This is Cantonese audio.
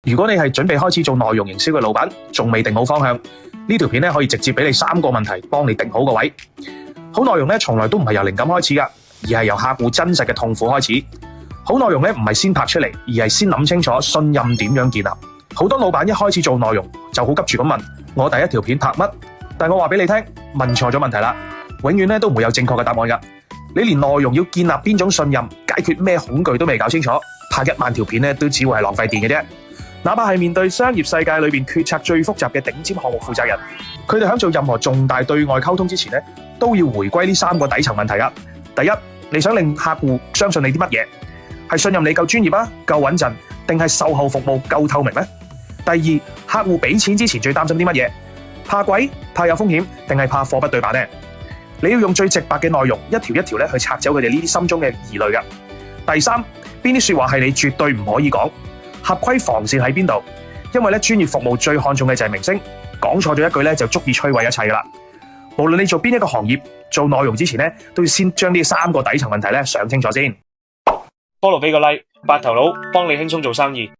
如果你係準備開始做內容營銷嘅老闆，仲未定好方向，呢條片咧可以直接俾你3個問題，幫你定好個位。好內容咧從來都唔係由靈感開始噶，而係由客戶真實嘅痛苦開始。好內容咧唔係先拍出嚟，而係先諗清楚信任點樣建立。好多老闆一開始做內容就好急住咁問我第一條片拍乜，但我話俾你聽，問錯咗問題啦，永遠咧都唔會有正確嘅答案噶。你連內容要建立邊種信任、解決咩恐懼都未搞清楚，拍1萬條片咧都只會係浪費電嘅啫。哪怕係面對商業世界裏邊決策最複雜嘅頂尖項目負責人，佢哋喺做任何重大對外溝通之前咧，都要回歸呢3個底層問題啊。第一，你想令客戶相信你啲乜嘢？係信任你夠專業啊、夠穩陣，定係售後服務夠透明呢？第二，客戶俾錢之前最擔心啲乜嘢？怕貴、怕有風險，定係怕貨不對版呢？你要用最直白嘅內容，一條一條咧去拆走佢哋呢啲心中嘅疑慮噶。第三，邊啲說話係你絕對唔可以講？合規防線喺邊度？因為咧專業服務最看重嘅就係名聲，講錯咗一句咧就足以摧毀一切噶啦。無論你做邊一個行業，做內容之前咧都要先將呢3個底層問題咧想清楚先。Follow 俾個 like， 白頭佬幫你輕鬆做生意。